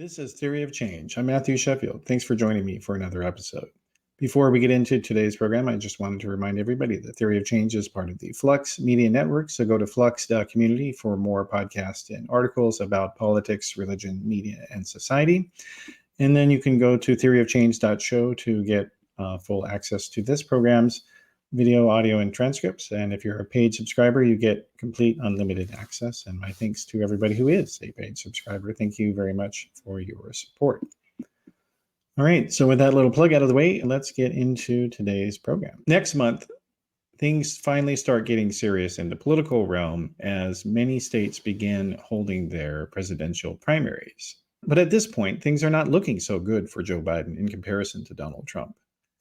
This is Theory of Change. I'm Matthew Sheffield. Thanks for joining me for another episode. Before we get into today's program, I just wanted to remind everybody that Theory of Change is part of the Flux Media Network. So go to flux.community for more podcasts and articles about politics, religion, media, and society. And then you can go to theoryofchange.show to get full access to this program's video, audio, and transcripts. And if you're a paid subscriber, you get complete unlimited access. And my thanks to everybody who is a paid subscriber. Thank you very much for your support. All right, so with that little plug out of the way, let's get into today's program. Next month, things finally start getting serious in the political realm as many states begin holding their presidential primaries. But at this point, things are not looking so good for Joe Biden in comparison to Donald Trump.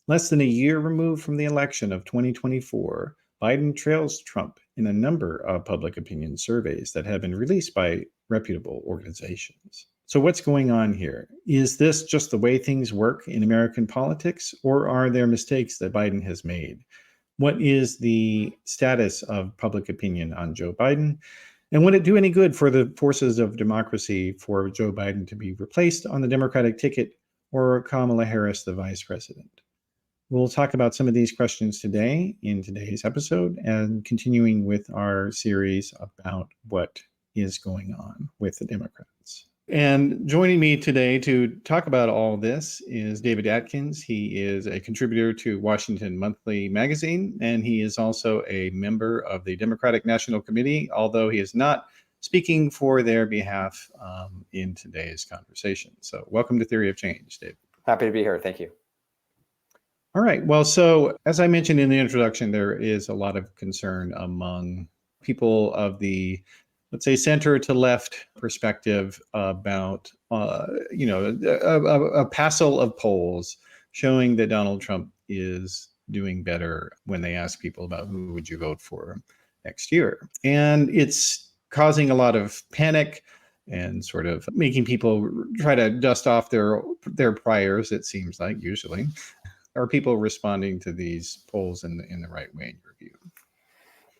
Less than a year removed from the election of 2024, Biden trails Trump in a number of public opinion surveys that have been released by reputable organizations. So what's going on here? Is this just the way things work in American politics, or are there mistakes that Biden has made? What is the status of public opinion on Joe Biden? And would it do any good for the forces of democracy for Joe Biden to be replaced on the Democratic ticket, or Kamala Harris the vice president? We'll talk about some of these questions today in today's episode and continuing with our series about what is going on with the Democrats. And joining me today to talk about all this is David Atkins. He is a contributor to Washington Monthly magazine, and he is also a member of the Democratic National Committee, although he is not speaking for their behalf in today's conversation. So welcome to Theory of Change, David. Happy to be here. Thank you. All right. Well, so as I mentioned in the introduction, there is a lot of concern among people of the, let's say, center to left perspective about, a passel of polls showing that Donald Trump is doing better when they ask people about who would you vote for next year. And it's causing a lot of panic and sort of making people try to dust off their priors, it seems like, usually. Are people responding to these polls in the right way in your view?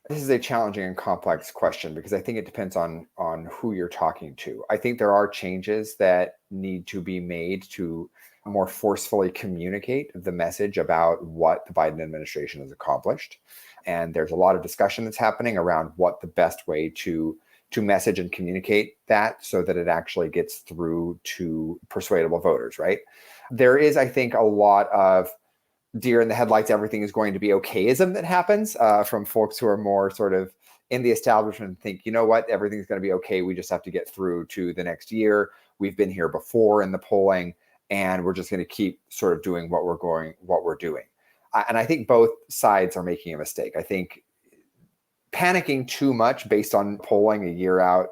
This is a challenging and complex question because I think it depends on who you're talking to. I think there are changes that need to be made to more forcefully communicate the message about what the Biden administration has accomplished. And there's a lot of discussion that's happening around what the best way to message and communicate that so that it actually gets through to persuadable voters, right? There is, I think, a lot of deer in the headlights, everything is going to be okayism that happens from folks who are more sort of in the establishment and think, you know what, everything's going to be okay. We just have to get through to the next year. We've been here before in the polling, and we're just going to keep sort of doing what we're doing. And I think both sides are making a mistake. I think panicking too much based on polling a year out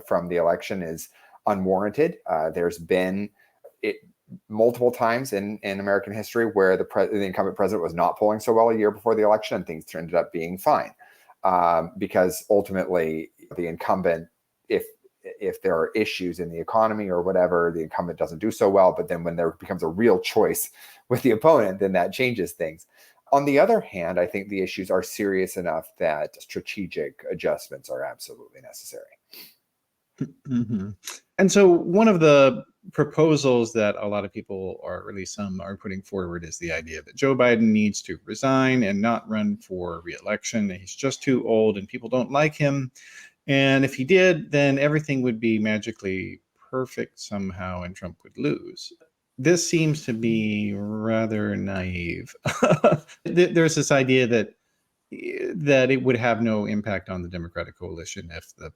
from the election is unwarranted. There's been multiple times in American history where the incumbent president was not polling so well a year before the election and things ended up being fine. Because ultimately the incumbent, if there are issues in the economy or whatever, the incumbent doesn't do so well. But then when there becomes a real choice with the opponent, then that changes things. On the other hand, I think the issues are serious enough that strategic adjustments are absolutely necessary. Mm-hmm. And so one of the proposals that a lot of people, or at least some, are putting forward is the idea that Joe Biden needs to resign and not run for re-election. He's just too old and people don't like him. And if he did, then everything would be magically perfect somehow and Trump would lose. This seems to be rather naive. There's this idea that it would have no impact on the Democratic coalition if the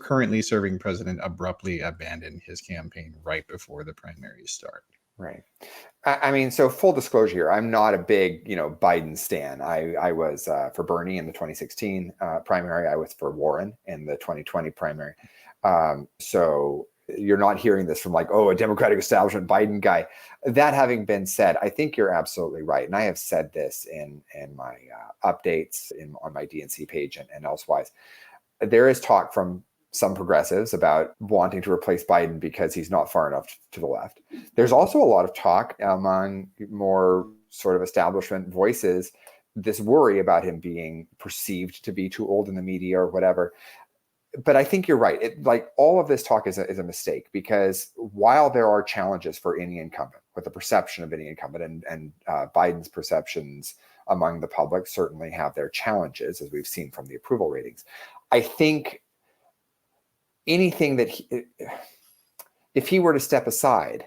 currently serving president abruptly abandoned his campaign right before the primaries start. Right. I mean, so full disclosure here, I'm not a big, Biden stan. I was for Bernie in the 2016 primary. I was for Warren in the 2020 primary. So you're not hearing this from a Democratic establishment Biden guy. That having been said, I think you're absolutely right. And I have said this in my updates on my DNC page and elsewise. There is talk from some progressives about wanting to replace Biden because he's not far enough to the left. There's also a lot of talk among more sort of establishment voices, this worry about him being perceived to be too old in the media or whatever. but I think you're right. Like all of this talk is a mistake, because while there are challenges for any incumbent, with the perception of any incumbent, and Biden's perceptions among the public certainly have their challenges, as we've seen from the approval ratings, I think anything that if he were to step aside,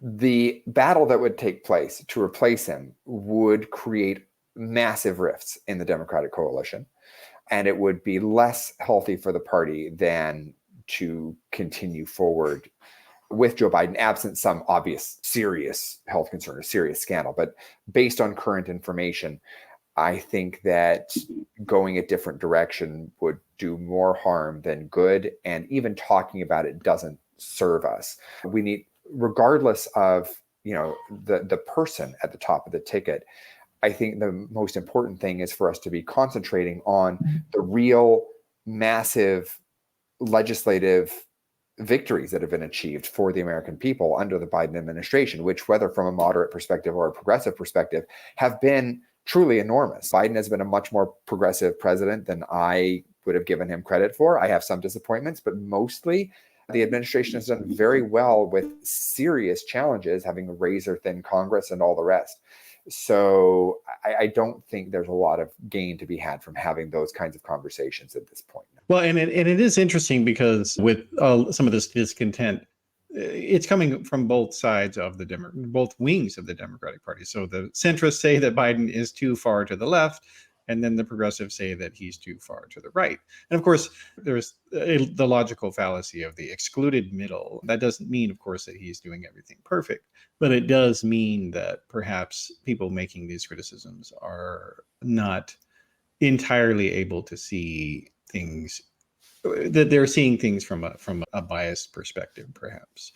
the battle that would take place to replace him would create massive rifts in the Democratic coalition, and it would be less healthy for the party than to continue forward with Joe Biden, absent some obvious serious health concern or serious scandal. But based on current information, I think that going a different direction would do more harm than good. And even talking about it doesn't serve us. We need, regardless of, the person at the top of the ticket, I think the most important thing is for us to be concentrating on the real massive legislative victories that have been achieved for the American people under the Biden administration, which, whether from a moderate perspective or a progressive perspective, have been truly enormous. Biden has been a much more progressive president than I would have given him credit for. I have some disappointments, but mostly the administration has done very well with serious challenges, having a razor-thin Congress and all the rest. So I don't think there's a lot of gain to be had from having those kinds of conversations at this point. Well, and it is interesting because with some of this discontent, it's coming from both sides of both wings of the Democratic Party. So the centrists say that Biden is too far to the left, and then the progressives say that he's too far to the right. And of course, there's the logical fallacy of the excluded middle. That doesn't mean, of course, that he's doing everything perfect, but it does mean that perhaps people making these criticisms are not entirely able to see things, that they're seeing things from a biased perspective, perhaps.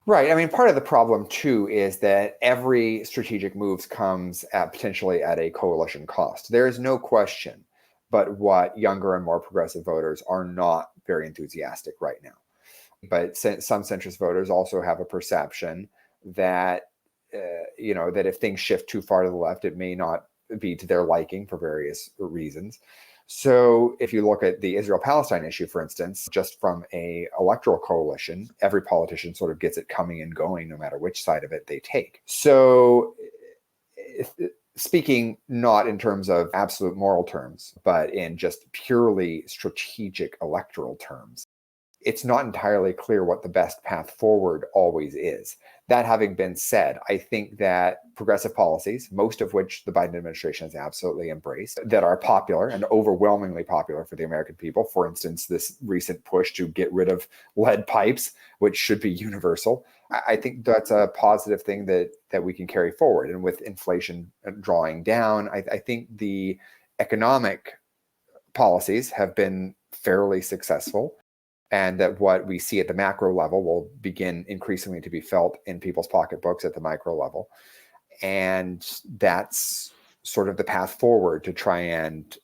Right. I mean, part of the problem, too, is that every strategic move comes potentially at a coalition cost. There is no question but what younger and more progressive voters are not very enthusiastic right now. But some centrist voters also have a perception that, that if things shift too far to the left, it may not be to their liking for various reasons. So if you look at the Israel-Palestine issue, for instance, just from a electoral coalition, every politician sort of gets it coming and going no matter which side of it they take. So speaking not in terms of absolute moral terms, but in just purely strategic electoral terms, it's not entirely clear what the best path forward always is. That having been said, I think that progressive policies, most of which the Biden administration has absolutely embraced, that are popular and overwhelmingly popular for the American people, for instance, this recent push to get rid of lead pipes, which should be universal, I think that's a positive thing that we can carry forward. And with inflation drawing down, I think the economic policies have been fairly successful, and that what we see at the macro level will begin increasingly to be felt in people's pocketbooks at the micro level. And that's sort of the path forward to try and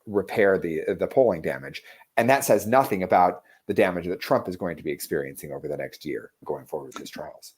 repair the polling damage. And that says nothing about the damage that Trump is going to be experiencing over the next year going forward with his trials.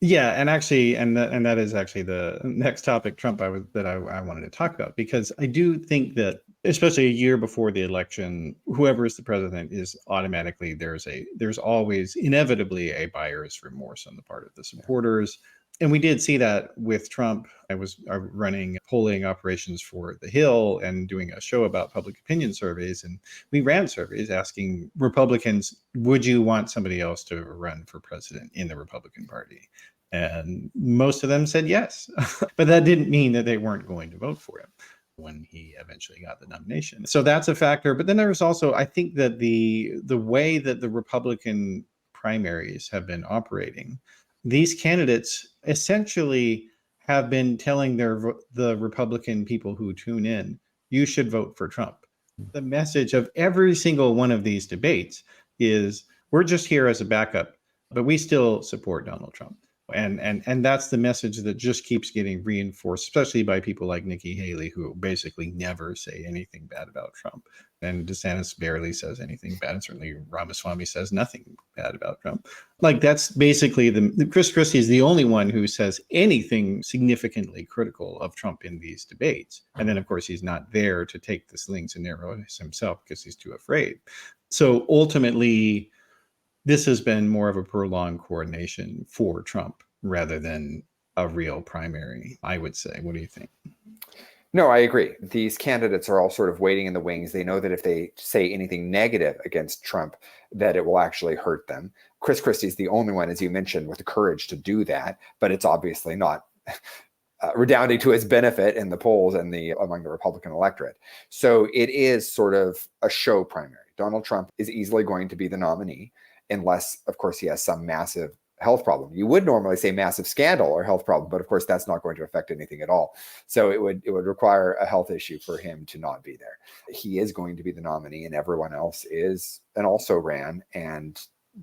Yeah, and actually, and that is actually the next topic, Trump, I wanted to talk about, because I do think that, especially a year before the election, whoever is the president is automatically, there's always inevitably a buyer's remorse on the part of the supporters. And we did see that with Trump. I was running polling operations for The Hill and doing a show about public opinion surveys. And we ran surveys asking Republicans, would you want somebody else to run for president in the Republican Party? And most of them said yes. But that didn't mean that they weren't going to vote for him when he eventually got the nomination. So that's a factor. But then there's also, I think that the way that the Republican primaries have been operating, these candidates essentially have been telling the Republican people who tune in, you should vote for Trump. The message of every single one of these debates is, we're just here as a backup, but we still support Donald Trump. And that's the message that just keeps getting reinforced, especially by people like Nikki Haley, who basically never say anything bad about Trump. And DeSantis barely says anything bad. And certainly Ramaswamy says nothing bad about Trump. Like, that's basically the Chris Christie is the only one who says anything significantly critical of Trump in these debates. And then, of course, he's not there to take the slings and arrows himself because he's too afraid. So ultimately, this has been more of a prolonged coordination for Trump rather than a real primary, I would say. What do you think? No, I agree. These candidates are all sort of waiting in the wings. They know that if they say anything negative against Trump, that it will actually hurt them. Chris Christie's the only one, as you mentioned, with the courage to do that, but it's obviously not redounding to his benefit in the polls and among the Republican electorate. So it is sort of a show primary. Donald Trump is easily going to be the nominee, unless, of course, he has some massive health problem. You would normally say massive scandal or health problem, but of course that's not going to affect anything at all. So it would require a health issue for him to not be there. He is going to be the nominee, and everyone else is and also ran. And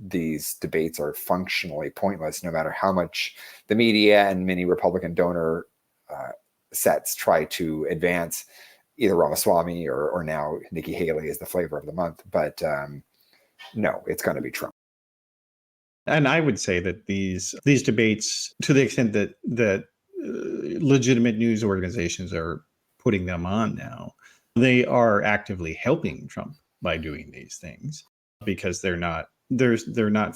these debates are functionally pointless, no matter how much the media and many Republican donor sets try to advance either Ramaswamy or now Nikki Haley as the flavor of the month. But no, it's going to be Trump. And I would say that these debates, to the extent that legitimate news organizations are putting them on now, they are actively helping Trump by doing these things, because they're not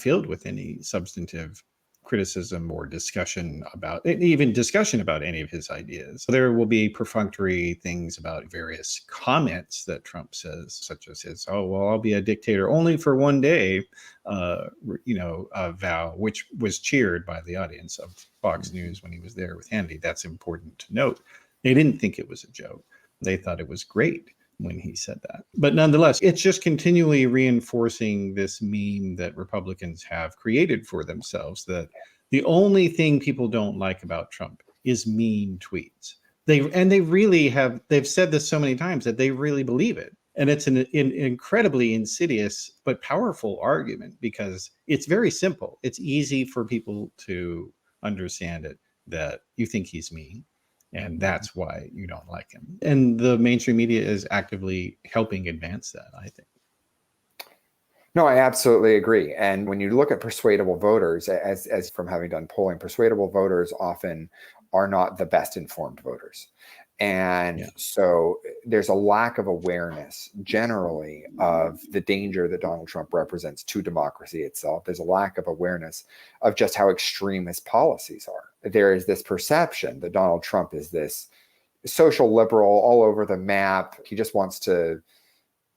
filled with any substantive criticism or discussion about any of his ideas. There will be perfunctory things about various comments that Trump says, such as his, "Oh, well, I'll be a dictator only for one day," vow, which was cheered by the audience of Fox News when he was there with Hannity. That's important to note. They didn't think it was a joke. They thought it was great when he said that. But nonetheless, it's just continually reinforcing this meme that Republicans have created for themselves, that the only thing people don't like about Trump is mean tweets. They've said this so many times that they really believe it. And it's an incredibly insidious but powerful argument, because it's very simple. It's easy for people to understand it, that you think he's mean, and that's why you don't like him. And the mainstream media is actively helping advance that, I think. No, I absolutely agree. And when you look at persuadable voters, as from having done polling, persuadable voters often are not the best informed voters. And so there's a lack of awareness generally of the danger that Donald Trump represents to democracy itself. There's a lack of awareness of just how extreme his policies are. There is this perception that Donald Trump is this social liberal all over the map. He just wants to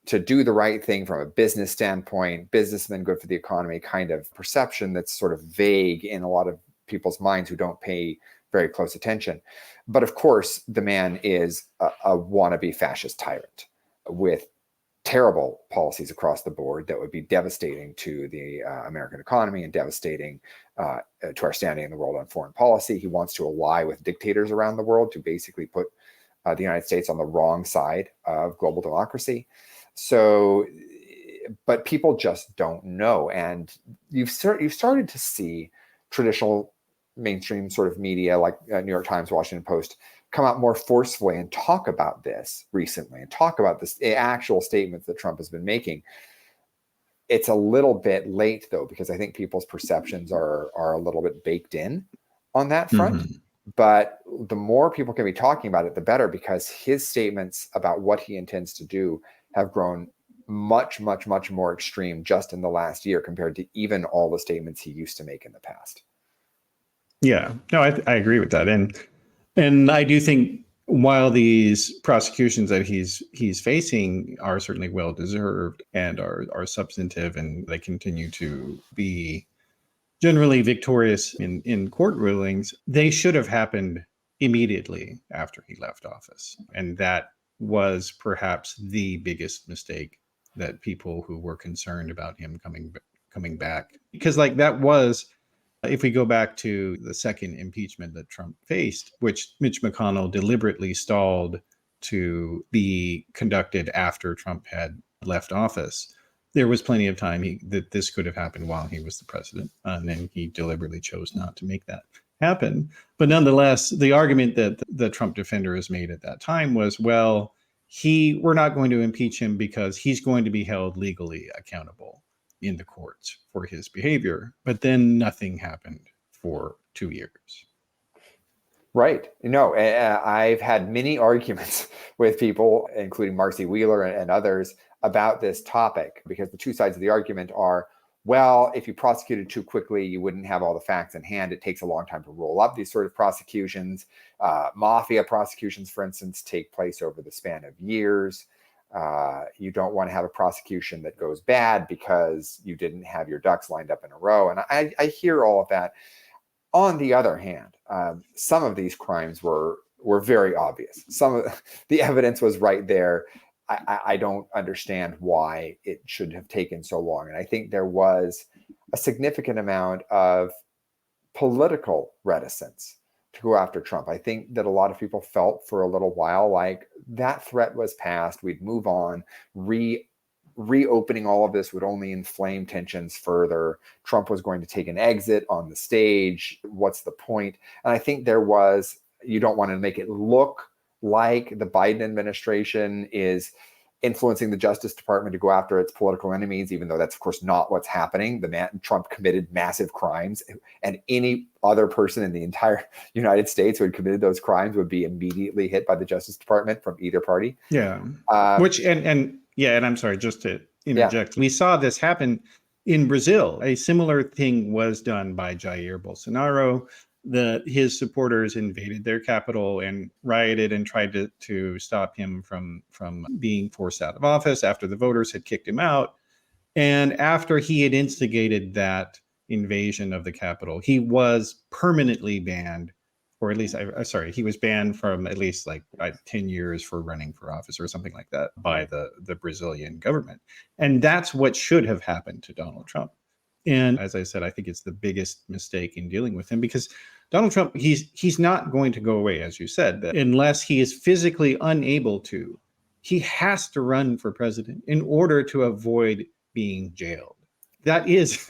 do the right thing from a business standpoint, businessman good for the economy kind of perception that's sort of vague in a lot of people's minds who don't pay very close attention. But of course, the man is a wannabe fascist tyrant with terrible policies across the board that would be devastating to the American economy and devastating to our standing in the world on foreign policy. He wants to ally with dictators around the world to basically put the United States on the wrong side of global democracy. So, but people just don't know. And you've started to see traditional mainstream sort of media like New York Times, Washington Post come out more forcefully and talk about this recently and talk about this actual statements that Trump has been making. It's a little bit late, though, because I think people's perceptions are a little bit baked in on that front. Mm-hmm. But the more people can be talking about it, the better, because his statements about what he intends to do have grown much, much, much more extreme just in the last year compared to even all the statements he used to make in the past. Yeah, no, I agree with that. And I do think while these prosecutions that he's facing are certainly well-deserved and are substantive, and they continue to be generally victorious in court rulings, they should have happened immediately after he left office. And that was perhaps the biggest mistake that people who were concerned about him coming back, because like that was, if we go back to the second impeachment that Trump faced, which Mitch McConnell deliberately stalled to be conducted after Trump had left office, there was plenty of time that this could have happened while he was the president. And then he deliberately chose not to make that happen. But nonetheless, the argument that the Trump defenders made at that time was, well, we're not going to impeach him because he's going to be held legally accountable in the courts for his behavior. But then nothing happened for 2 years. Right. No, I've had many arguments with people, including Marcy Wheeler and others, about this topic, because the two sides of the argument are, well, if you prosecuted too quickly, you wouldn't have all the facts in hand. It takes a long time to roll up these sort of prosecutions. Mafia prosecutions, for instance, take place over the span of years. You don't want to have a prosecution that goes bad because you didn't have your ducks lined up in a row. And I hear all of that. On the other hand, some of these crimes were very obvious. Some of the evidence was right there. I don't understand why it should have taken so long. And I think there was a significant amount of political reticence to go after Trump. I think that a lot of people felt for a little while like that threat was past, we'd move on. Reopening all of this would only inflame tensions further. Trump was going to take an exit on the stage. What's the point? And I think you don't want to make it look like the Biden administration is influencing the Justice Department to go after its political enemies, even though that's, of course, not what's happening. Trump committed massive crimes, and any other person in the entire United States who had committed those crimes would be immediately hit by the Justice Department from either party. Yeah. And I'm sorry, just to interject. Yeah. We saw this happen in Brazil. A similar thing was done by Jair Bolsonaro. His supporters invaded their capital and rioted and tried to stop him from being forced out of office after the voters had kicked him out. And after he had instigated that invasion of the capital, he was permanently banned, or at least, he was banned from at least 10 years for running for office or something like that by the Brazilian government. And that's what should have happened to Donald Trump. And as I said, I think it's the biggest mistake in dealing with him, because Donald Trump, he's not going to go away, as you said, that unless he is physically unable to. He has to run for president in order to avoid being jailed. That is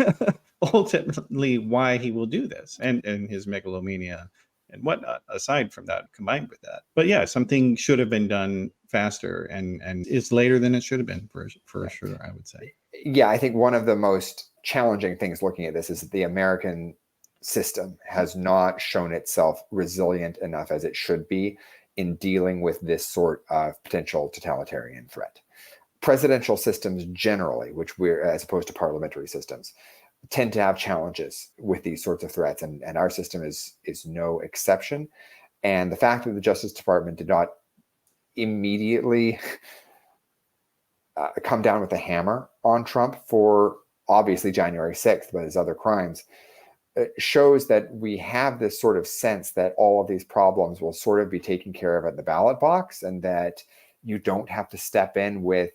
ultimately why he will do this, and his megalomania and whatnot, aside from that, combined with that. But yeah, something should have been done faster, and it's later than it should have been, for sure, I would say. Yeah, I think one of the most challenging things looking at this is that the American system has not shown itself resilient enough as it should be in dealing with this sort of potential totalitarian threat. Presidential systems generally, as opposed to parliamentary systems, tend to have challenges with these sorts of threats, and our system is no exception. And the fact that the Justice Department did not immediately come down with a hammer on Trump for obviously January 6th, but his other crimes, shows that we have this sort of sense that all of these problems will sort of be taken care of at the ballot box, and that you don't have to step in with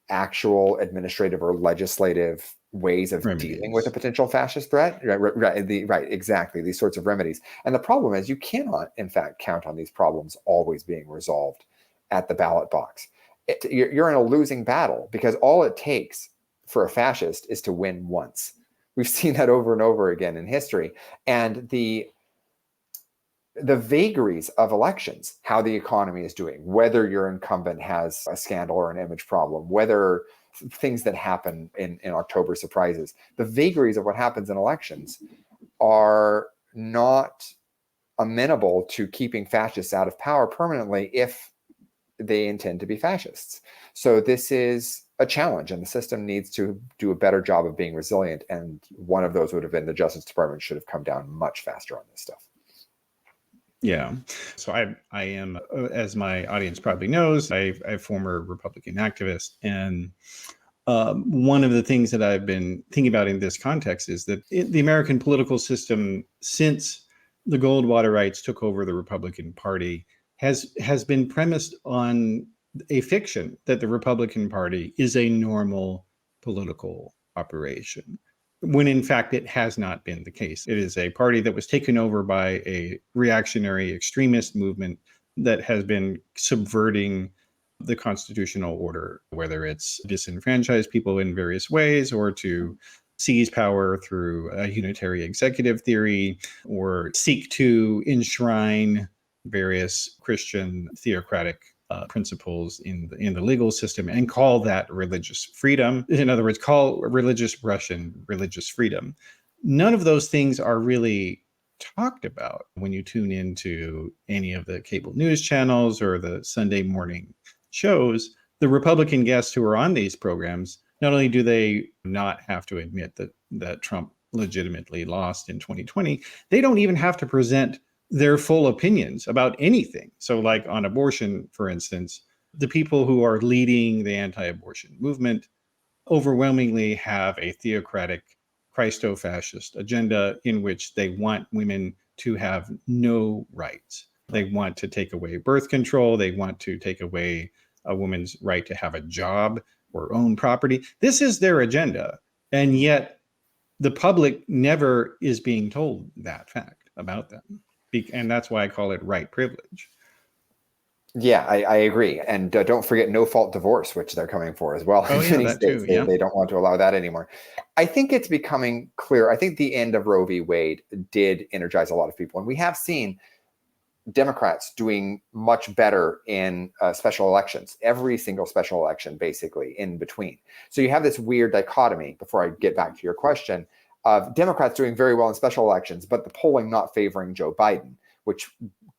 actual administrative or legislative ways of dealing with a potential fascist threat. Right, exactly, these sorts of remedies. And the problem is you cannot, in fact, count on these problems always being resolved at the ballot box. You're in a losing battle, because all it takes for a fascist is to win once. We've seen that over and over again in history. And the vagaries of elections, how the economy is doing, whether your incumbent has a scandal or an image problem, whether things that happen in October surprises, the vagaries of what happens in elections are not amenable to keeping fascists out of power permanently if they intend to be fascists. So this is a challenge, and the system needs to do a better job of being resilient. And one of those would have been the Justice Department should have come down much faster on this stuff. Yeah. So I am, as my audience probably knows, I'm a former Republican activist. And one of the things that I've been thinking about in this context is that the American political system, since the Goldwaterites took over the Republican Party, has been premised on a fiction that the Republican Party is a normal political operation, when in fact it has not been the case. It is a party that was taken over by a reactionary extremist movement that has been subverting the constitutional order, whether it's disenfranchise people in various ways or to seize power through a unitary executive theory or seek to enshrine various Christian theocratic principles in the legal system and call that religious freedom. In other words, call religious Russian religious freedom. None of those things are really talked about when you tune into any of the cable news channels or the Sunday morning shows. The Republican guests who are on these programs, not only do they not have to admit that Trump legitimately lost in 2020, they don't even have to present their full opinions about anything. So like on abortion, for instance, the people who are leading the anti-abortion movement overwhelmingly have a theocratic Christo-fascist agenda in which they want women to have no rights. They want to take away birth control. They want to take away a woman's right to have a job or own property. This is their agenda. And yet the public never is being told that fact about them. And that's why I call it right privilege. Yeah, I agree. And don't forget no-fault divorce, which they're coming for as well. Oh, In yeah, many that states, too. Yeah. they don't want to allow that anymore. I think it's becoming clear. I think the end of Roe v. Wade did energize a lot of people. And we have seen Democrats doing much better in special elections, every single special election, basically, in between. So you have this weird dichotomy, before I get back to your question, of Democrats doing very well in special elections, but the polling not favoring Joe Biden, which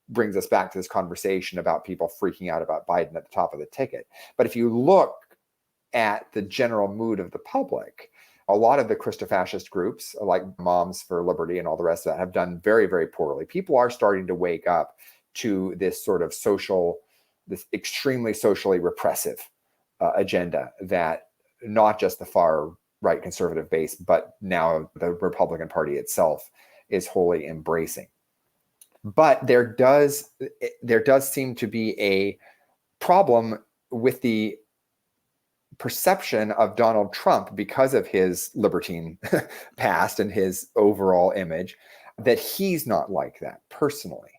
brings us back to this conversation about people freaking out about Biden at the top of the ticket. But if you look at the general mood of the public, a lot of the Christofascist groups, like Moms for Liberty and all the rest of that, have done very, very poorly. People are starting to wake up to this sort of this extremely socially repressive agenda that not just the far right conservative base, but now the Republican Party itself is wholly embracing. But there does seem to be a problem with the perception of Donald Trump, because of his libertine past and his overall image, that he's not like that personally.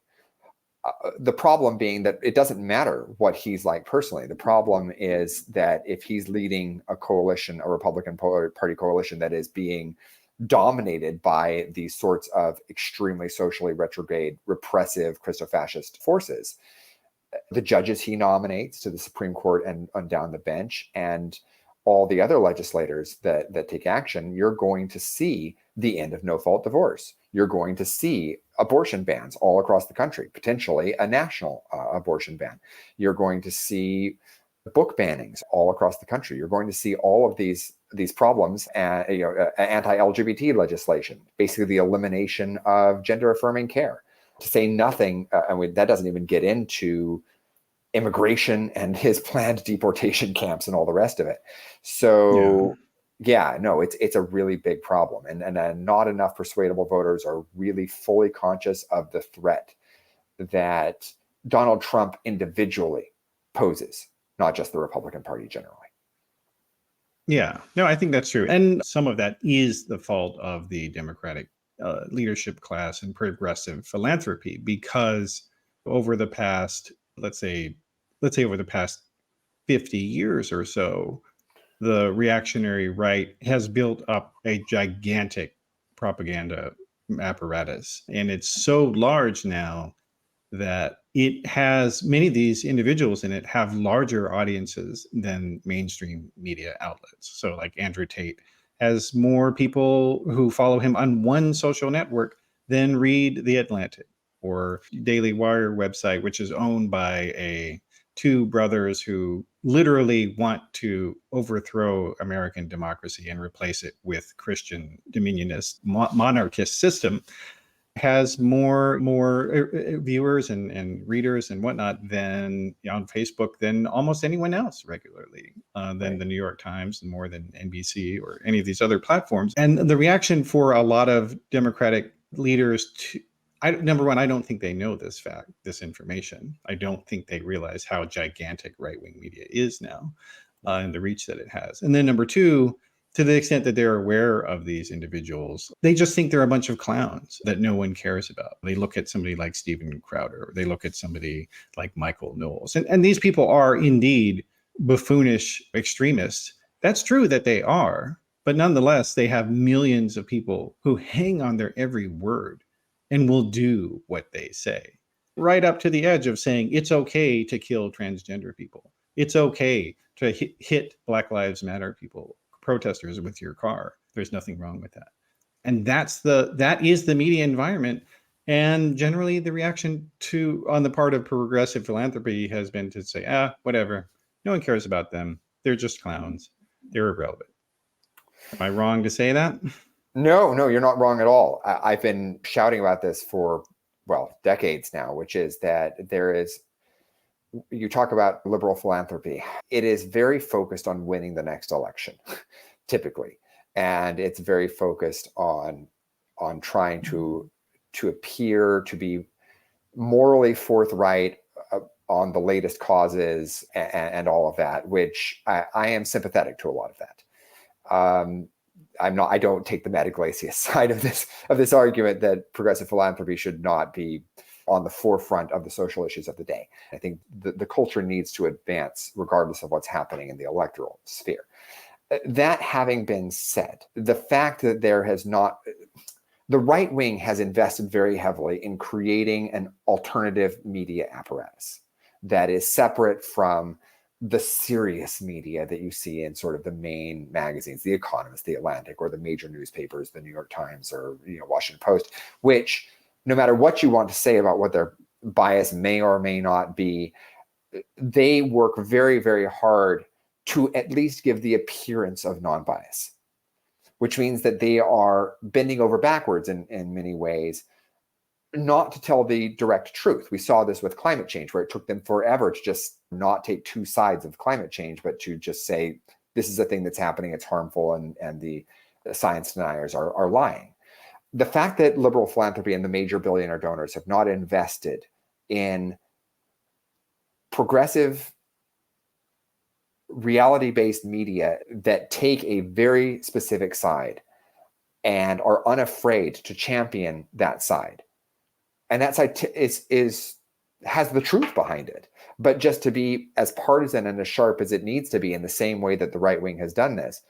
The problem being that it doesn't matter what he's like personally. The problem is that if he's leading a coalition, a Republican Party coalition that is being dominated by these sorts of extremely socially retrograde, repressive, Christofascist forces, the judges he nominates to the Supreme Court and down the bench, and all the other legislators that take action, you're going to see the end of no-fault divorce. You're going to see abortion bans all across the country, potentially a national abortion ban. You're going to see book bannings all across the country. You're going to see all of these problems, anti-LGBT legislation, basically the elimination of gender-affirming care. To say nothing, that doesn't even get into immigration and his planned deportation camps and all the rest of it. So it's a really big problem. And not enough persuadable voters are really fully conscious of the threat that Donald Trump individually poses, not just the Republican Party generally. Yeah, no, I think that's true. And some of that is the fault of the Democratic leadership class and progressive philanthropy, because over the past, let's say over the past 50 years or so, the reactionary right has built up a gigantic propaganda apparatus. And it's so large now that it has many of these individuals in it have larger audiences than mainstream media outlets. So like Andrew Tate has more people who follow him on one social network than read The Atlantic or Daily Wire website, which is owned by two brothers who literally want to overthrow American democracy and replace it with Christian dominionist monarchist system. Has more viewers and readers and whatnot than on Facebook than almost anyone else regularly, than the New York Times, and more than NBC or any of these other platforms. And the reaction for a lot of Democratic leaders number one, I don't think they know this information. I don't think they realize how gigantic right-wing media is now, and the reach that it has. And then number two, to the extent that they're aware of these individuals, they just think they're a bunch of clowns that no one cares about. They look at somebody like Steven Crowder, or they look at somebody like Michael Knowles. And these people are indeed buffoonish extremists. That's true that they are, but nonetheless, they have millions of people who hang on their every word and will do what they say, right up to the edge of saying it's okay to kill transgender people. It's okay to hit Black Lives Matter people, protesters, with your car. There's nothing wrong with that. And that is the media environment. And generally the reaction on the part of progressive philanthropy has been to say, whatever. No one cares about them. They're just clowns. They're irrelevant. Am I wrong to say that? No, you're not wrong at all. I've been shouting about this for, decades now, which is that you talk about liberal philanthropy. It is very focused on winning the next election, typically. And it's very focused on trying to appear to be morally forthright on the latest causes and all of that, which I am sympathetic to a lot of that. I don't take the Matt Iglesias side of this argument that progressive philanthropy should not be on the forefront of the social issues of the day. I think the culture needs to advance regardless of what's happening in the electoral sphere. That having been said, the fact that the right wing has invested very heavily in creating an alternative media apparatus that is separate from the serious media that you see in sort of the main magazines, The Economist, The Atlantic, or the major newspapers, the New York Times or Washington Post, which no matter what you want to say about what their bias may or may not be, they work very, very hard to at least give the appearance of non-bias, which means that they are bending over backwards in many ways, not to tell the direct truth. We saw this with climate change, where it took them forever to just not take two sides of climate change, but to just say, this is a thing that's happening, it's harmful, and the science deniers are lying. The fact that liberal philanthropy and the major billionaire donors have not invested in progressive reality-based media that take a very specific side and are unafraid to champion that side, and that side has the truth behind it, but just to be as partisan and as sharp as it needs to be in the same way that the right wing has done this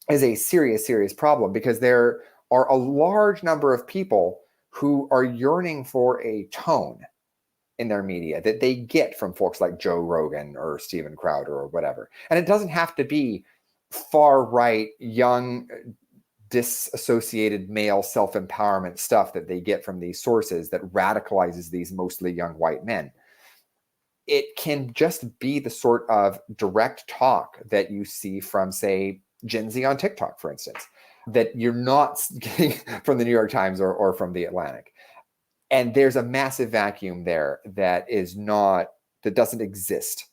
is a serious, serious problem, because there are a large number of people who are yearning for a tone in their media that they get from folks like Joe Rogan or Steven Crowder or whatever. And it doesn't have to be far right, young, disassociated male self-empowerment stuff that they get from these sources that radicalizes these mostly young white men. It can just be the sort of direct talk that you see from, say, Gen Z on TikTok, for instance, that you're not getting from the New York Times or from the Atlantic. And there's a massive vacuum there that doesn't exist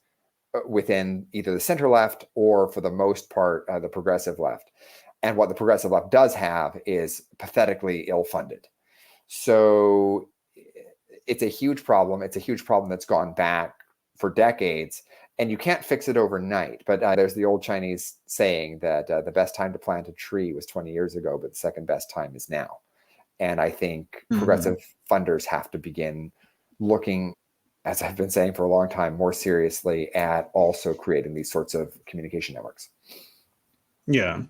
within either the center left or, for the most part, the progressive left. And what the progressive left does have is pathetically ill-funded. So it's a huge problem. It's a huge problem that's gone back for decades, and you can't fix it overnight. But there's the old Chinese saying that the best time to plant a tree was 20 years ago, but the second best time is now. And I think progressive funders have to begin looking, as I've been saying for a long time, more seriously at also creating these sorts of communication networks. Yeah,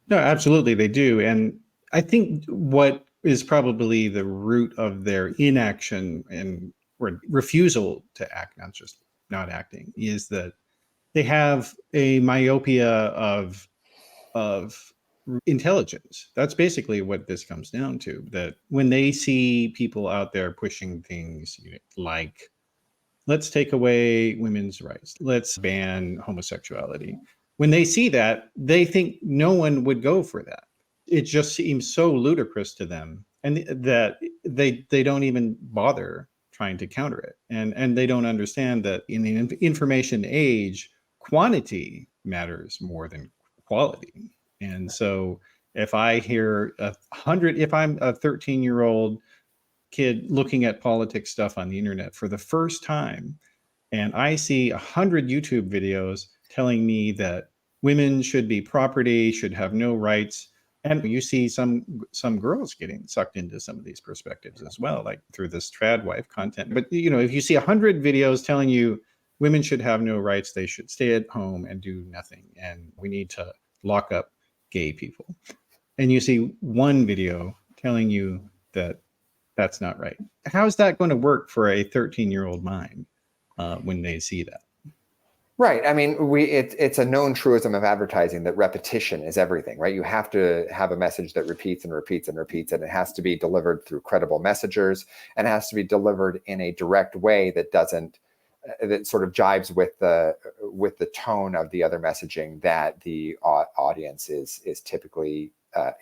no, absolutely, they do. And I think what is probably the root of their inaction and refusal to act, not just not acting, is that they have a myopia of intelligence. That's basically what this comes down to. That when they see people out there pushing things like, let's take away women's rights, let's ban homosexuality, when they see that, they think no one would go for that. It just seems so ludicrous to them, and that they don't even bother trying to counter it. And they don't understand that in the information age, quantity matters more than quality. And so if I hear if I'm a 13-year-old kid looking at politics stuff on the internet for the first time, and I see 100 YouTube videos telling me that women should be property, should have no rights. And you see some girls getting sucked into some of these perspectives as well, like through this trad wife content. But if you see 100 videos telling you women should have no rights, they should stay at home and do nothing, and we need to lock up gay people, and you see one video telling you that that's not right, how's that going to work for a 13-year-old mind when they see that? Right. I mean, it's a known truism of advertising that repetition is everything, right? You have to have a message that repeats and repeats and repeats, and it has to be delivered through credible messengers, and it has to be delivered in a direct way that sort of jibes with the tone of the other messaging that the audience is typically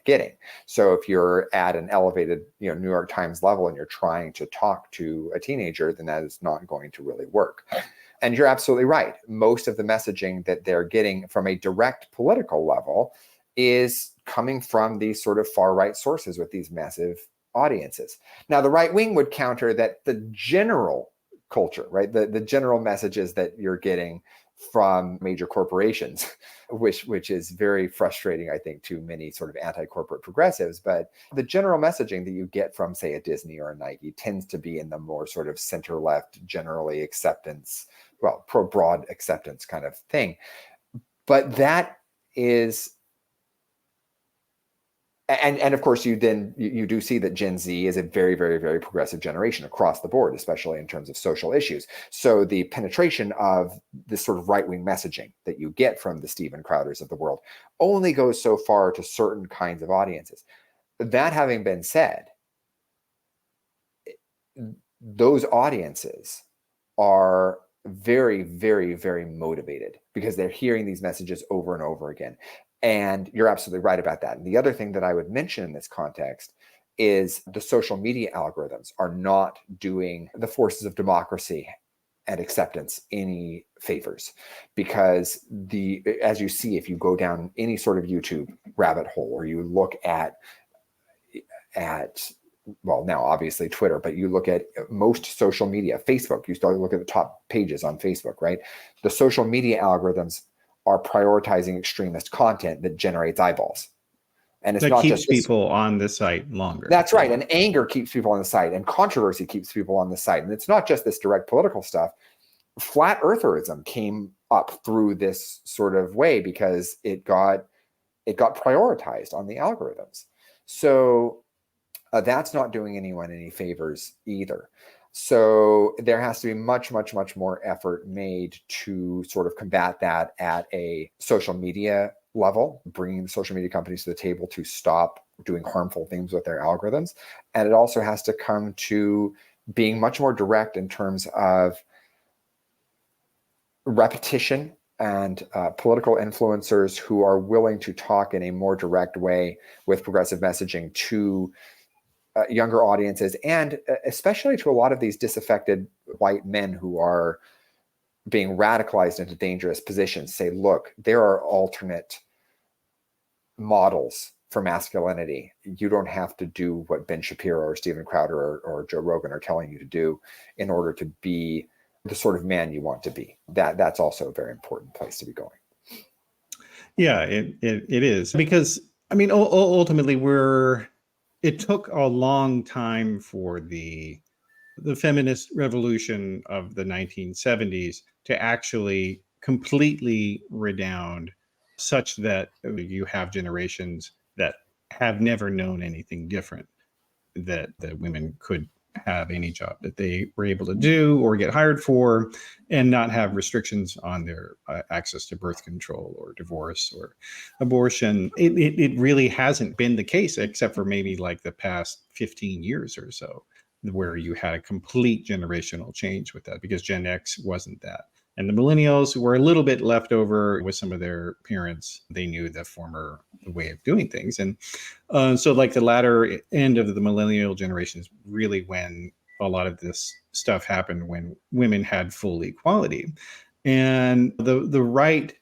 getting. So if you're at an elevated, New York Times level and you're trying to talk to a teenager, then that is not going to really work. And you're absolutely right. Most of the messaging that they're getting from a direct political level is coming from these sort of far-right sources with these massive audiences. Now, the right wing would counter that the general culture, right? The general messages that you're getting from major corporations, which is very frustrating, I think, to many sort of anti-corporate progressives. But the general messaging that you get from, say, a Disney or a Nike tends to be in the more sort of center-left, generally broad acceptance kind of thing. But that is, and of course, you do see that Gen Z is a very, very, very progressive generation across the board, especially in terms of social issues. So the penetration of this sort of right-wing messaging that you get from the Steven Crowders of the world only goes so far to certain kinds of audiences. That having been said, those audiences are very, very, very motivated because they're hearing these messages over and over again. And you're absolutely right about that. And the other thing that I would mention in this context is the social media algorithms are not doing the forces of democracy and acceptance any favors, because as you see, if you go down any sort of YouTube rabbit hole, or you look at well, now obviously Twitter, but you look at most social media, Facebook, you start to look at the top pages on Facebook, right? The social media algorithms are prioritizing extremist content that generates eyeballs. And it's that not keeps just people on the site longer. That's right. And anger keeps people on the site, and controversy keeps people on the site. And it's not just this direct political stuff. Flat eartherism came up through this sort of way because it got prioritized on the algorithms. So that's not doing anyone any favors either. So there has to be much, much, much more effort made to sort of combat that at a social media level, bringing the social media companies to the table to stop doing harmful things with their algorithms. And it also has to come to being much more direct in terms of repetition and political influencers who are willing to talk in a more direct way with progressive messaging to younger audiences, and especially to a lot of these disaffected white men who are being radicalized into dangerous positions. Say, look, there are alternate models for masculinity. You don't have to do what Ben Shapiro or Steven Crowder or Joe Rogan are telling you to do in order to be the sort of man you want to be. That's also a very important place to be going. Yeah, it is, because I mean, ultimately it took a long time for the feminist revolution of the 1970s to actually completely redound, such that you have generations that have never known anything different, that women could have any job that they were able to do or get hired for, and not have restrictions on their access to birth control or divorce or abortion. It really hasn't been the case, except for maybe like the past 15 years or so, where you had a complete generational change with that, because Gen X wasn't that. And the millennials were a little bit left over with some of their parents. They knew the former way of doing things. And so like the latter end of the millennial generation is really when a lot of this stuff happened, when women had full equality. And the right,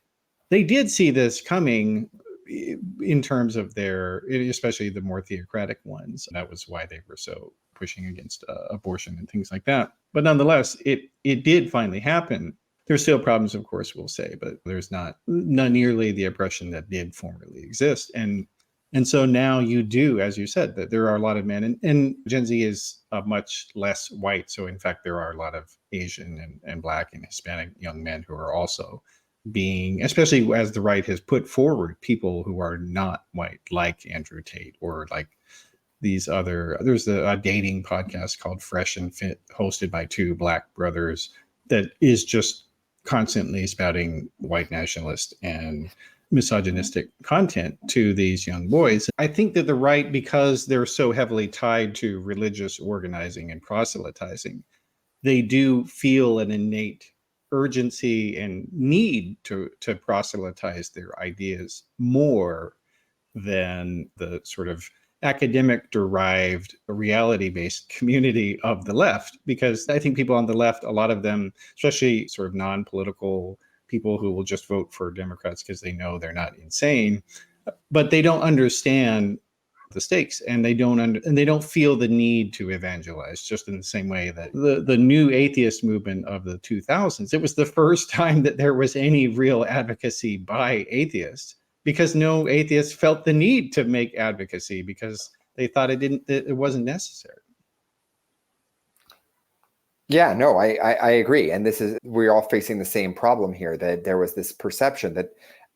they did see this coming in terms of especially the more theocratic ones. That was why they were so pushing against abortion and things like that. But nonetheless, it did finally happen. There's still problems, of course, we'll say, but there's not nearly the oppression that did formerly exist. And so now you do, as you said, that there are a lot of men, and Gen Z is much less white. So in fact, there are a lot of Asian and Black and Hispanic young men who are also being, especially as the right has put forward people who are not white, like Andrew Tate or like these other, there's a dating podcast called Fresh and Fit, hosted by two Black brothers, that is just constantly spouting white nationalist and misogynistic content to these young boys. I think that the right, because they're so heavily tied to religious organizing and proselytizing, they do feel an innate urgency and need to proselytize their ideas more than the sort of academic derived reality based community of the left. Because I think people on the left, a lot of them, especially sort of non-political people who will just vote for Democrats because they know they're not insane, but they don't understand the stakes, and they don't feel the need to evangelize, just in the same way that the new atheist movement of the 2000s, it was the first time that there was any real advocacy by atheists, because no atheist felt the need to make advocacy because they thought it wasn't necessary. Yeah, no, I agree. And we're all facing the same problem here, that there was this perception that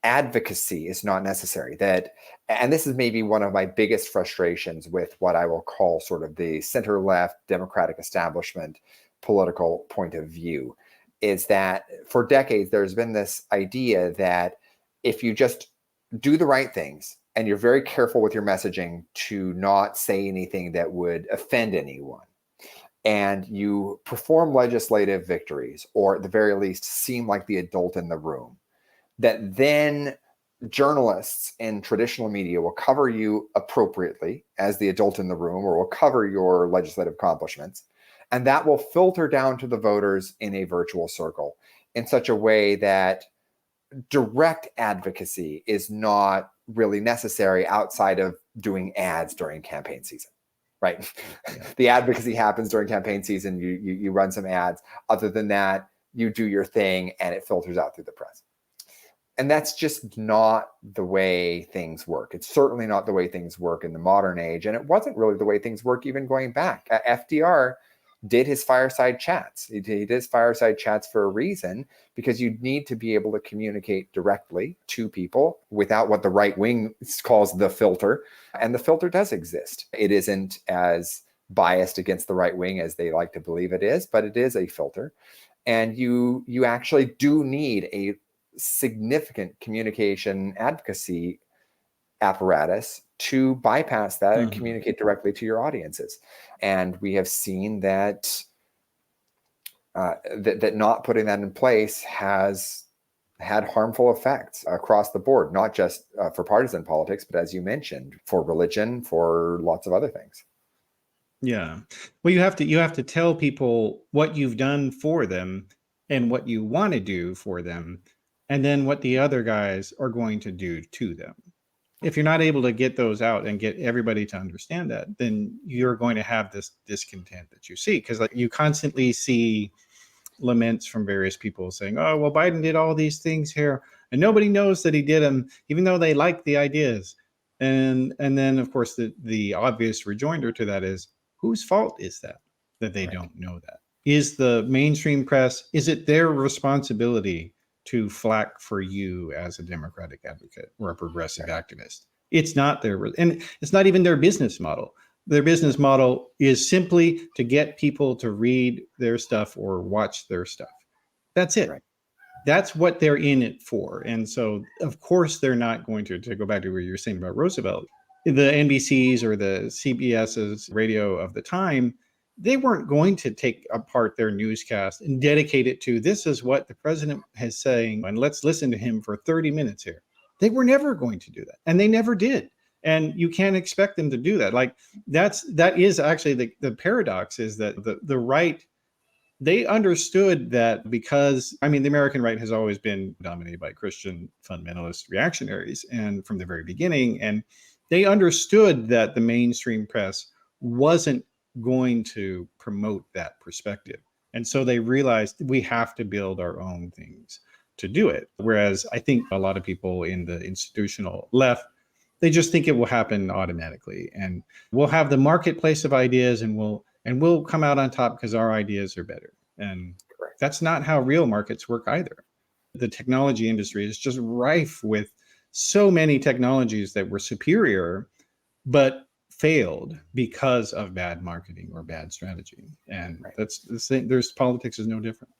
advocacy is not necessary. And this is maybe one of my biggest frustrations with what I will call sort of the center-left Democratic establishment political point of view, is that for decades, there's been this idea that if you just do the right things and you're very careful with your messaging to not say anything that would offend anyone, and you perform legislative victories, or at the very least seem like the adult in the room, that then journalists and traditional media will cover you appropriately as the adult in the room, or will cover your legislative accomplishments. And that will filter down to the voters in a virtual circle in such a way that direct advocacy is not really necessary outside of doing ads during campaign season. Right. Yeah. The advocacy happens during campaign season. You run some ads. Other than that, you do your thing and it filters out through the press. And that's just not the way things work. It's certainly not the way things work in the modern age. And it wasn't really the way things work even going back. FDR did his fireside chats. He did his fireside chats for a reason, because you need to be able to communicate directly to people without what the right wing calls the filter. And the filter does exist. It isn't as biased against the right wing as they like to believe it is, but it is a filter. And you actually do need a significant communication advocacy apparatus to bypass that and communicate directly to your audiences. And we have seen that that not putting that in place has had harmful effects across the board, not just for partisan politics, but as you mentioned, for religion, for lots of other things. Yeah. Well, you have to tell people what you've done for them and what you want to do for them, and then what the other guys are going to do to them. If you're not able to get those out and get everybody to understand that, then you're going to have this discontent that you see, because like you constantly see laments from various people saying, oh, well, Biden did all these things here and nobody knows that he did them, even though they like the ideas. And then, of course, the obvious rejoinder to that is, whose fault is that they don't know that? Is the mainstream press, is it their responsibility to flack for you as a Democratic advocate or a progressive activist? It's not and it's not even their business model. Their business model is simply to get people to read their stuff or watch their stuff. That's it. Right. That's what they're in it for. And so, of course, they're not going to go back to what you were saying about Roosevelt. The NBCs or the CBS's radio of the time, they weren't going to take apart their newscast and dedicate it to, this is what the president is saying, and let's listen to him for 30 minutes here. They were never going to do that. And they never did. And you can't expect them to do that. Like that is actually the paradox, is that the right, they understood that, because, I mean, the American right has always been dominated by Christian fundamentalist reactionaries, and from the very beginning, and they understood that the mainstream press wasn't going to promote that perspective. And so they realized we have to build our own things to do it. Whereas I think a lot of people in the institutional left, they just think it will happen automatically, and we'll have the marketplace of ideas, and we'll come out on top because our ideas are better. And Correct. that's not how real markets work either. The technology industry is just rife with so many technologies that were superior, but failed because of bad marketing or bad strategy. And Right. that's the thing. Politics is no different.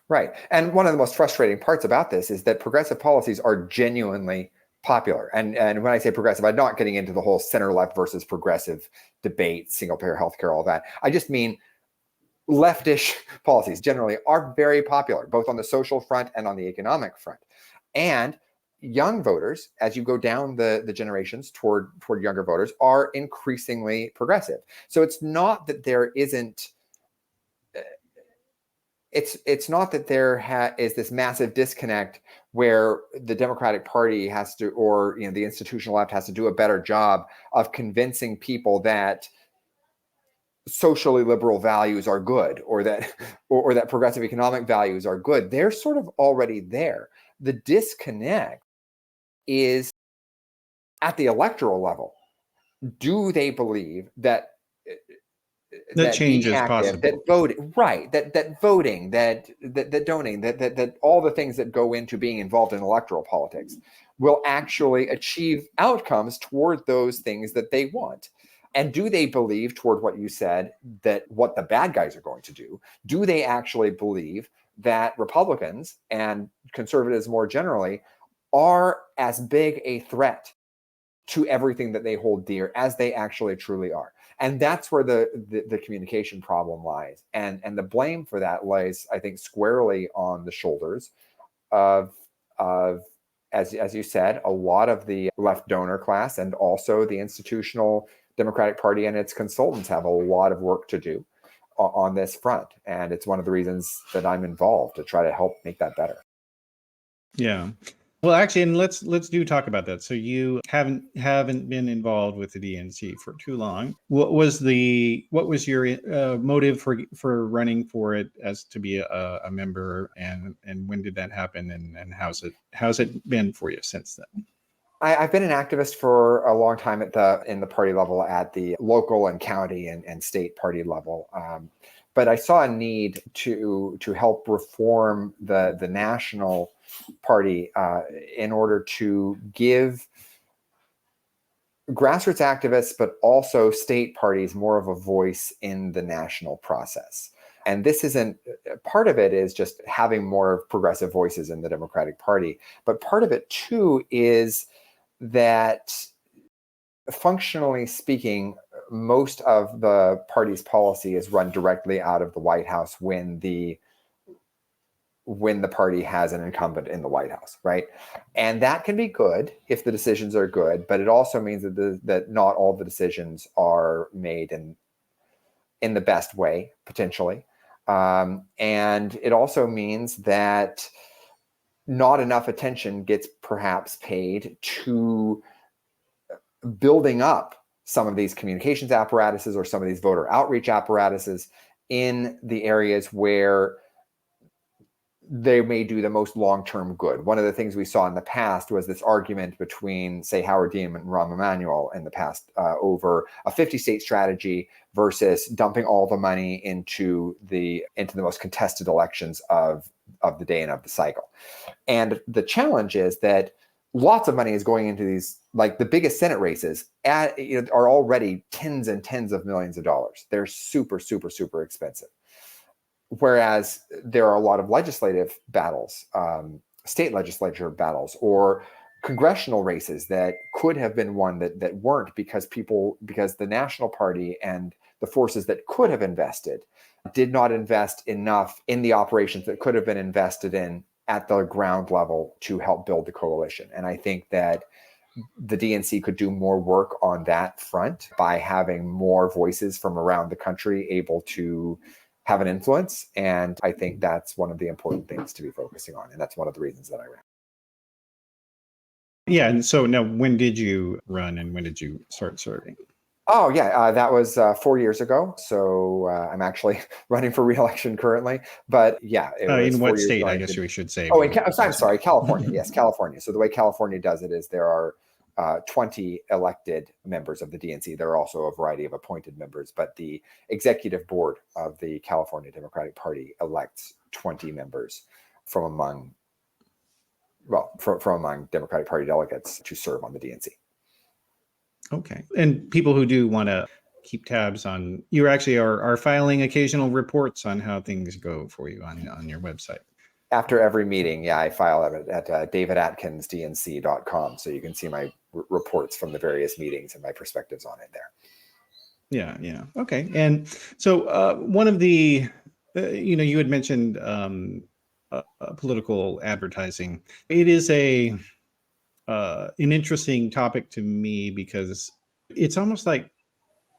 Right. And one of the most frustrating parts about this is that progressive policies are genuinely popular. And when I say progressive, I'm not getting into the whole center left versus progressive debate, single payer healthcare, all that. I just mean leftish policies generally are very popular, both on the social front and on the economic front. And young voters, as you go down the generations toward younger voters, are increasingly progressive. So it's not that there isn't it's not that there is this massive disconnect where the Democratic Party has to, or the institutional left has to do a better job of convincing people that socially liberal values are good, or that or that progressive economic values are good. They're sort of already there. The disconnect is at the electoral level. Do they believe that Change being is active, possible. that voting, right, that voting, that donating, that all the things that go into being involved in electoral politics will actually achieve outcomes toward those things that they want? And do they believe, toward what you said, that what the bad guys are going to do? Do they actually believe that Republicans and conservatives more generally are as big a threat to everything that they hold dear as they actually truly are? And that's where the communication problem lies. And the blame for that lies, I think, squarely on the shoulders of as you said, a lot of the left donor class, and also the institutional Democratic Party and its consultants have a lot of work to do on this front. And it's one of the reasons that I'm involved, to try to help make that better. Yeah. Well, actually, and let's do talk about that. So you haven't been involved with the DNC for too long. What was your motive for running for it as to be a member, and when did that happen, and how's it been for you since then? I've been an activist for a long time in the party level, at the local and county and state party level. But I saw a need to help reform the national party in order to give grassroots activists, but also state parties, more of a voice in the national process. And this isn't, part of it is just having more progressive voices in the Democratic Party, but part of it too is that, functionally speaking, most of the party's policy is run directly out of the White House when the party has an incumbent in the White House, right? And that can be good if the decisions are good, but it also means that not all the decisions are made in the best way, potentially. And it also means that not enough attention gets perhaps paid to building up some of these communications apparatuses or some of these voter outreach apparatuses in the areas where they may do the most long-term good. One of the things we saw in the past was this argument between, say, Howard Dean and Rahm Emanuel in the past over a 50-state strategy versus dumping all the money into the most contested elections of the day and of the cycle. And the challenge is that lots of money is going into these, like the biggest Senate races are already tens and tens of millions of dollars. They're super, super, super expensive. Whereas there are a lot of legislative battles, state legislature battles, or congressional races that could have been won that weren't, because the national party and the forces that could have invested did not invest enough in the operations that could have been invested in at the ground level to help build the coalition. And I think that the DNC could do more work on that front by having more voices from around the country able to have an influence. And I think that's one of the important things to be focusing on. And that's one of the reasons that I ran. Yeah. And so now, when did you run, and when did you start serving? Oh, yeah, that was 4 years ago. So I'm actually running for re-election currently. But yeah, it was In what 4 years ago. state? I I guess did. we should say Oh, when you I'm first sorry, California. ran. Yes, California. So the way California does it is there are 20 elected members of the DNC. There are also a variety of appointed members, but the executive board of the California Democratic Party elects 20 members from among, from among Democratic Party delegates to serve on the DNC. Okay. And people who do want to keep tabs on, you actually are filing occasional reports on how things go for you on your website. After every meeting, yeah, I file it at davidatkinsdnc.com. So you can see my reports from the various meetings and my perspectives on it there. Yeah. Okay. And so one of the, you had mentioned political advertising. It is an interesting topic to me because it's almost like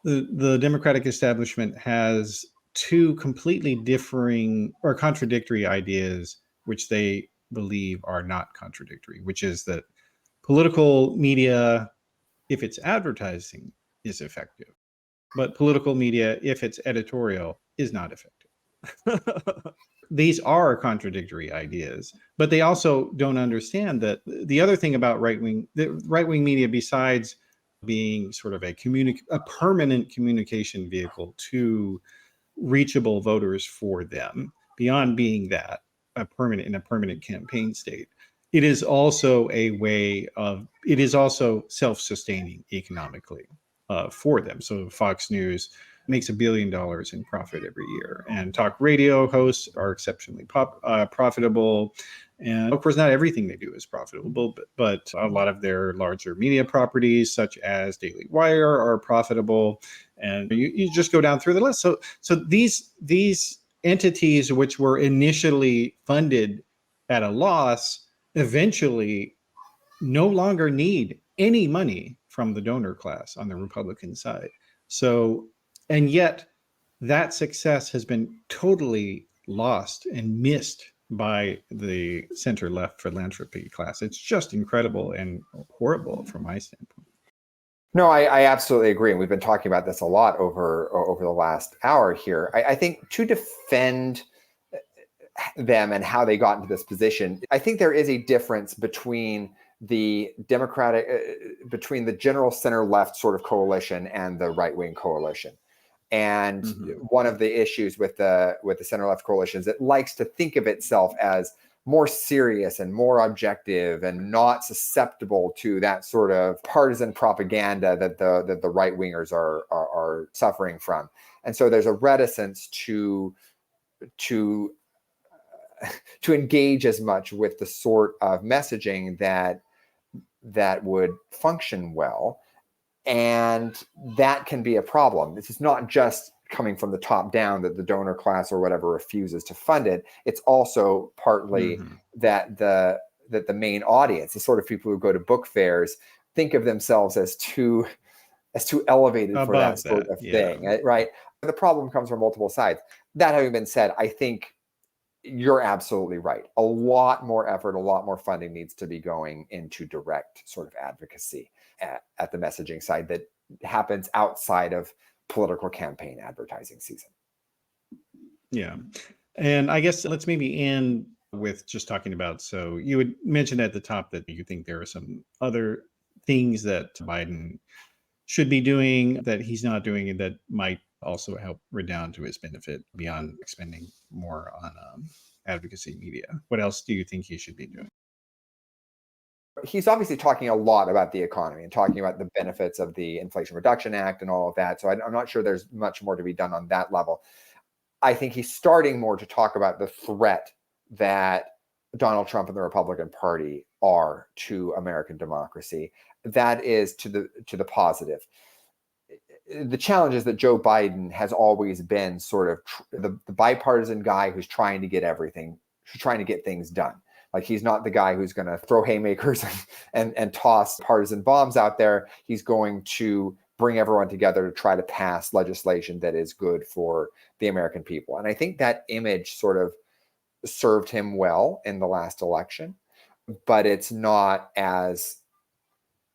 the Democratic establishment has two completely differing or contradictory ideas, which they believe are not contradictory, which is that political media, if it's advertising, is effective, but political media, if it's editorial, is not effective. These are contradictory ideas, but they also don't understand that the other thing about the right-wing media, besides being sort of a permanent communication vehicle to reachable voters for them, beyond being that in a permanent campaign state, it is also it is also self-sustaining economically for them. So Fox News makes $1 billion in profit every year, and talk radio hosts are exceptionally profitable. And of course, not everything they do is profitable, but a lot of their larger media properties, such as Daily Wire, are profitable. And you just go down through the list. So these entities, which were initially funded at a loss, eventually no longer need any money from the donor class on the Republican side. So, and yet that success has been totally lost and missed by the center left philanthropy class. It's just incredible and horrible from my standpoint. No, I absolutely agree. And we've been talking about this a lot over the last hour here. I think to defend them and how they got into this position, I think there is a difference between the between the general center left sort of coalition and the right wing coalition. And one of the issues with the center left coalition is it likes to think of itself as more serious and more objective and not susceptible to that sort of partisan propaganda that the right wingers are suffering from. And so there's a reticence to engage as much with the sort of messaging that would function well. And that can be a problem. This is not just coming from the top down that the donor class or whatever refuses to fund it. It's also partly that the main audience, the sort of people who go to book fairs, think of themselves as too elevated for that sort of thing, right? The problem comes from multiple sides. That having been said, I think you're absolutely right. A lot more effort, a lot more funding needs to be going into direct sort of advocacy at the messaging side that happens outside of political campaign advertising season. Yeah. And I guess let's maybe end with just talking about, so you had mentioned at the top that you think there are some other things that Biden should be doing that he's not doing and that might also help redound to his benefit beyond spending more on advocacy media. What else do you think he should be doing? He's obviously talking a lot about the economy and talking about the benefits of the Inflation Reduction Act and all of that. So I'm not sure there's much more to be done on that level. I think he's starting more to talk about the threat that Donald Trump and the Republican Party are to American democracy. That is to the positive. The challenge is that Joe Biden has always been sort of the bipartisan guy who's trying to get things done. Like, he's not the guy who's going to throw haymakers and toss partisan bombs out there. He's going to bring everyone together to try to pass legislation that is good for the American people. And I think that image sort of served him well in the last election, but it's not as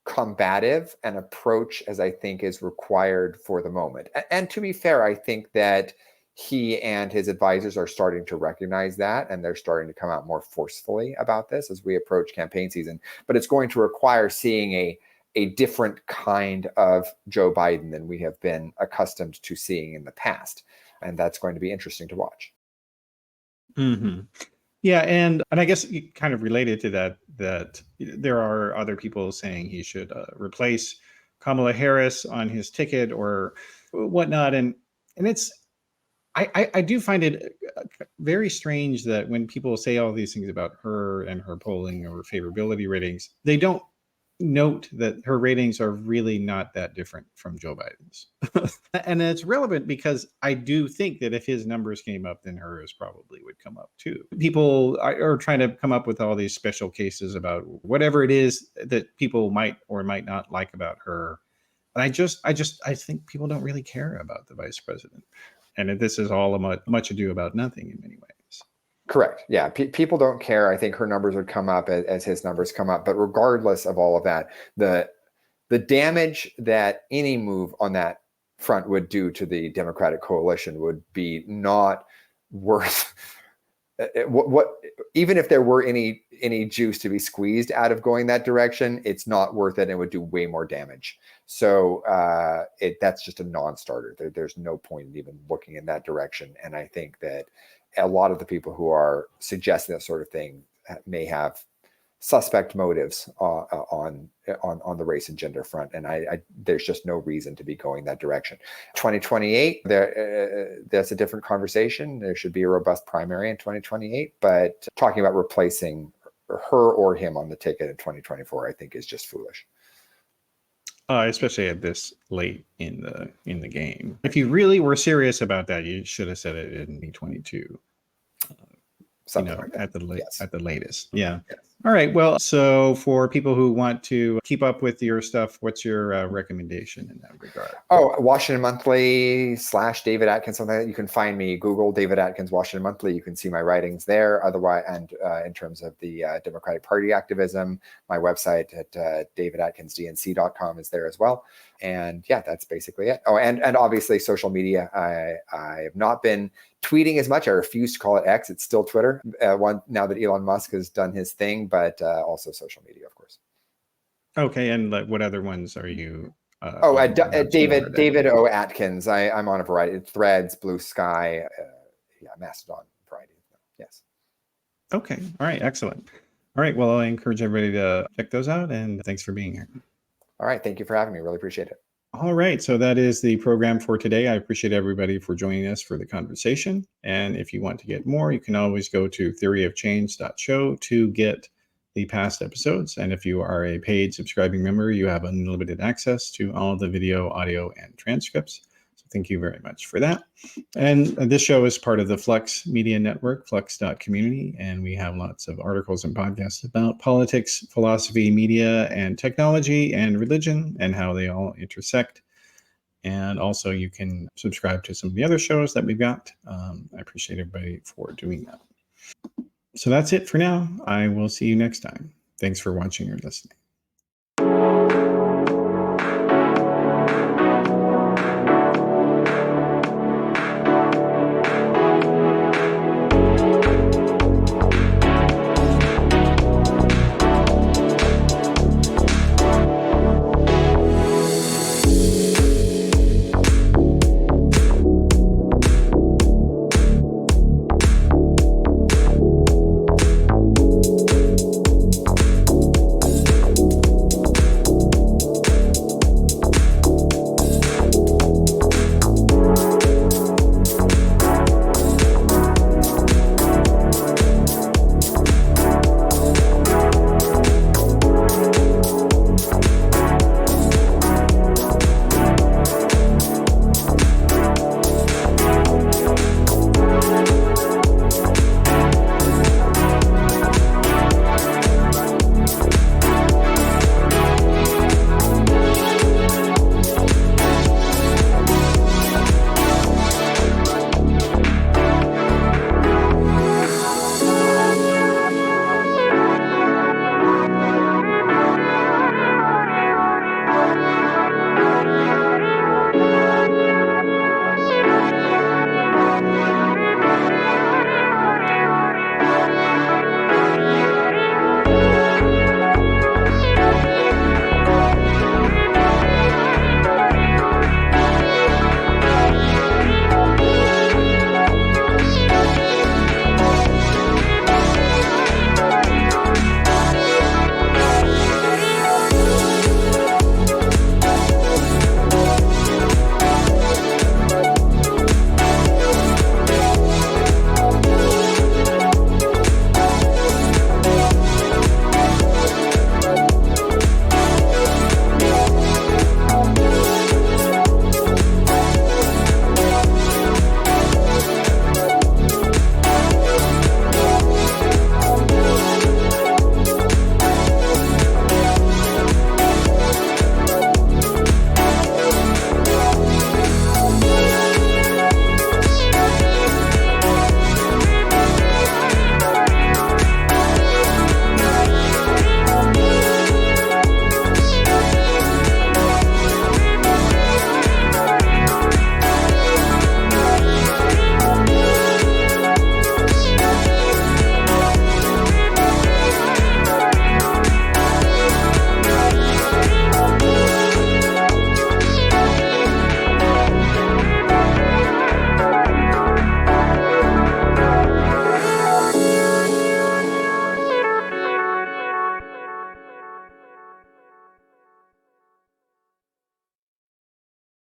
combative an approach as I think is required for the moment. And to be fair, I think that he and his advisors are starting to recognize that, and they're starting to come out more forcefully about this as we approach campaign season. But it's going to require seeing a different kind of Joe Biden than we have been accustomed to seeing in the past. And that's going to be interesting to watch. Mm-hmm. Yeah, and I guess kind of related to that there are other people saying he should replace Kamala Harris on his ticket or whatnot, and it's I do find it very strange that when people say all these things about her and her polling or favorability ratings, they don't note that her ratings are really not that different from Joe Biden's. And it's relevant because I do think that if his numbers came up, then hers probably would come up too. People are trying to come up with all these special cases about whatever it is that people might or might not like about her. And I think people don't really care about the vice president. And this is all much ado about nothing in many ways. Correct. Yeah. People don't care. I think her numbers would come up as his numbers come up. But regardless of all of that, the damage that any move on that front would do to the Democratic coalition would be not worth what even if there were any juice to be squeezed out of going that direction, it's not worth it. It would do way more damage. So that's just a non-starter. There's no point in even looking in that direction. And I think that a lot of the people who are suggesting that sort of thing may have suspect motives on the race and gender front, and there's just no reason to be going that direction. 2028, that's a different conversation. There should be a robust primary in 2028, but talking about replacing her or him on the ticket in 2024, I think is just foolish. Especially at this late in the game. If you really were serious about that, you should have said it in 2022. Something like that. At the latest. Yeah. Yes. All right. Well, so for people who want to keep up with your stuff, what's your recommendation in that regard? Oh, Washington Monthly / David Atkins, something like that. You can find me, Google David Atkins Washington Monthly. You can see my writings there. Otherwise, and in terms of the Democratic Party activism, my website at davidatkinsdnc.com is there as well. And yeah, that's basically it. Oh, and obviously social media. I have not been tweeting as much. I refuse to call it X. It's still Twitter. Now that Elon Musk has done his thing, but also social media, of course. Okay, and what other ones are you? David O. Atkins. I'm on a variety of Threads, Blue Sky, Mastodon, variety. Yes. Okay. All right. Excellent. All right. Well, I encourage everybody to check those out, and thanks for being here. All right. Thank you for having me. Really appreciate it. All right. So that is the program for today. I appreciate everybody for joining us for the conversation. And if you want to get more, you can always go to theoryofchange.show to get the past episodes. And if you are a paid subscribing member, you have unlimited access to all the video, audio, and transcripts. So thank you very much for that. And this show is part of the Flux Media Network, flux.community. And we have lots of articles and podcasts about politics, philosophy, media, and technology and religion and how they all intersect. And also you can subscribe to some of the other shows that we've got. I appreciate everybody for doing that. So that's it for now. I will see you next time. Thanks for watching or listening.